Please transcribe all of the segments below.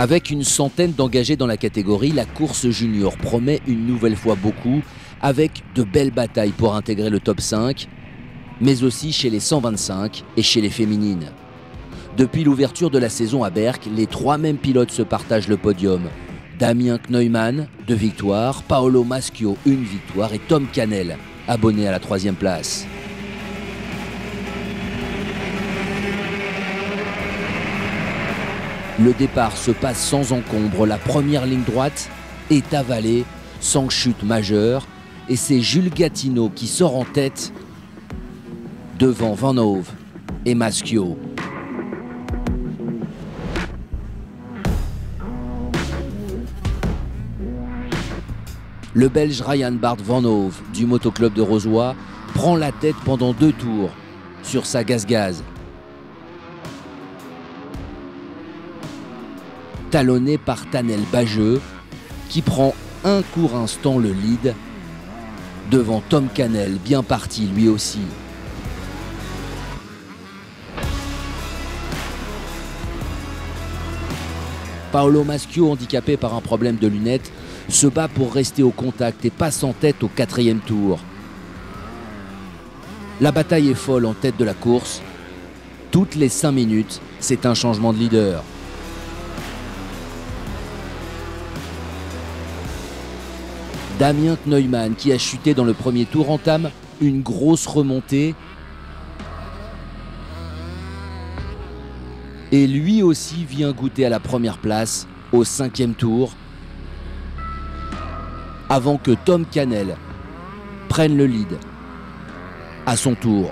Avec une centaine d'engagés dans la catégorie, la course junior promet une nouvelle fois beaucoup, avec de belles batailles pour intégrer le top 5, mais aussi chez les 125 et chez les féminines. Depuis l'ouverture de la saison à Berck, les trois mêmes pilotes se partagent le podium. Damien Kneumann, 2 victoires, Paolo Maschio, 1 victoire et Tom Canel, abonné à la 3e place. Le départ se passe sans encombre, la première ligne droite est avalée sans chute majeure et c'est Jules Gatineau qui sort en tête devant Van Hove et Maschio. Le Belge Ryan Bart Van Hove du motoclub de Rozoy prend la tête pendant 2 tours sur sa gaz-gaz. Talonné par Tanel Bajeux qui prend un court instant le lead devant Tom Canel, bien parti lui aussi. Paolo Maschio, handicapé par un problème de lunettes, se bat pour rester au contact et passe en tête au 4e tour. La bataille est folle en tête de la course. Toutes les 5 minutes, c'est un changement de leader. Damien Kneumann, qui a chuté dans le premier tour, entame une grosse remontée. Et lui aussi vient goûter à la première place au 5e tour, avant que Tom Canel prenne le lead à son tour.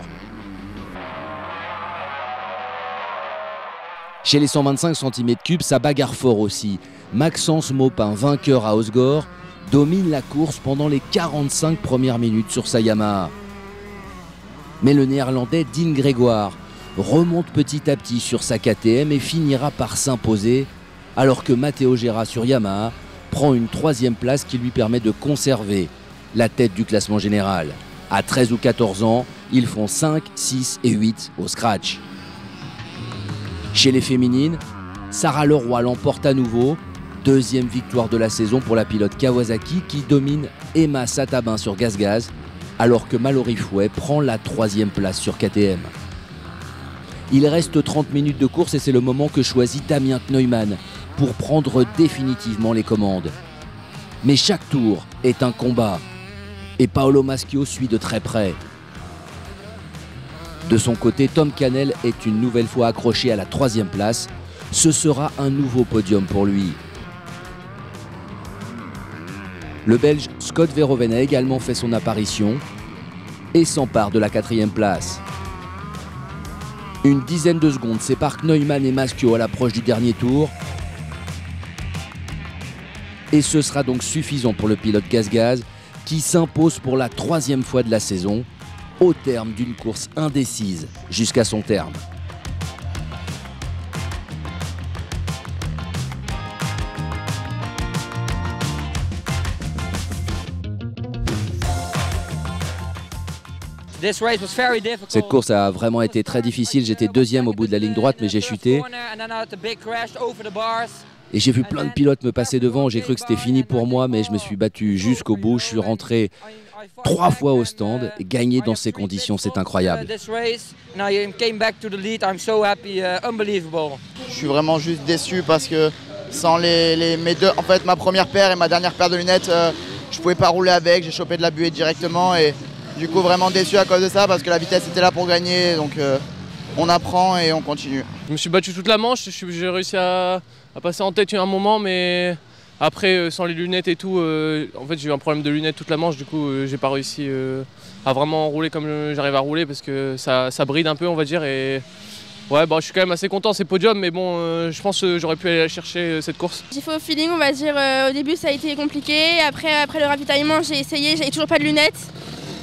Chez les 125 cm3, ça bagarre fort aussi. Maxence Maupin, vainqueur à Osgore, domine la course pendant les 45 premières minutes sur sa Yamaha. Mais le néerlandais Dean Grégoire remonte petit à petit sur sa KTM et finira par s'imposer, alors que Matteo Gera sur Yamaha prend une 3e place qui lui permet de conserver la tête du classement général. À 13 ou 14 ans, ils font 5, 6 et 8 au scratch. Chez les féminines, Sarah Leroy l'emporte à nouveau. 2e victoire de la saison pour la pilote Kawasaki qui domine Emma Satabin sur gaz-gaz, alors que Mallory Fouet prend la 3e place sur KTM. Il reste 30 minutes de course et c'est le moment que choisit Damien Kneumann pour prendre définitivement les commandes. Mais chaque tour est un combat et Paolo Maschio suit de très près. De son côté, Tom Canel est une nouvelle fois accroché à la 3e place. Ce sera un nouveau podium pour lui. Le Belge Scott Verhoeven a également fait son apparition et s'empare de la 4e place. Une dizaine de secondes séparent Kneumann et Maschio à l'approche du dernier tour. Et ce sera donc suffisant pour le pilote gaz-gaz qui s'impose pour la 3e fois de la saison au terme d'une course indécise jusqu'à son terme. Cette course a vraiment été très difficile. J'étais 2e au bout de la ligne droite, mais j'ai chuté. Et j'ai vu plein de pilotes me passer devant. J'ai cru que c'était fini pour moi, mais je me suis battu jusqu'au bout. Je suis rentré 3 fois au stand et gagner dans ces conditions, c'est incroyable. Je suis vraiment juste déçu parce que sans mes deux, en fait, ma première paire et ma dernière paire de lunettes, je pouvais pas rouler avec. J'ai chopé de la buée directement et du coup vraiment déçu à cause de ça parce que la vitesse était là pour gagner. Donc on apprend et on continue. Je me suis battu toute la manche. J'ai réussi à passer en tête un moment, mais après, sans les lunettes et tout, en fait j'ai eu un problème de lunettes toute la manche, du coup j'ai pas réussi à vraiment rouler comme j'arrive à rouler parce que ça bride un peu, on va dire. Et ouais, je suis quand même assez content, c'est podium, mais bon, je pense que j'aurais pu aller chercher cette course. J'ai fait au feeling, on va dire. Au début ça a été compliqué, après le ravitaillement j'ai essayé, j'avais toujours pas de lunettes.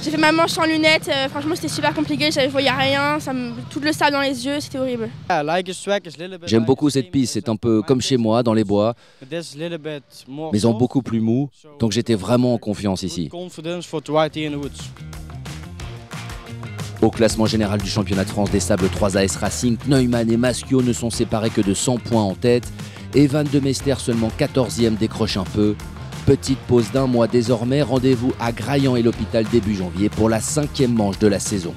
J'ai fait ma manche sans lunettes, franchement c'était super compliqué, je voyais rien, tout le sable dans les yeux, c'était horrible. J'aime beaucoup cette piste, c'est un peu comme chez moi, dans les bois, mais en beaucoup plus mou, donc j'étais vraiment en confiance ici. Au classement général du championnat de France des sables 3AS Racing, Kneumann et Maschio ne sont séparés que de 100 points en tête. Evan de Mester, seulement 14e, décroche un peu. Petite pause d'1 mois désormais, rendez-vous à Graillan et l'Hôpital début janvier pour la 5e manche de la saison.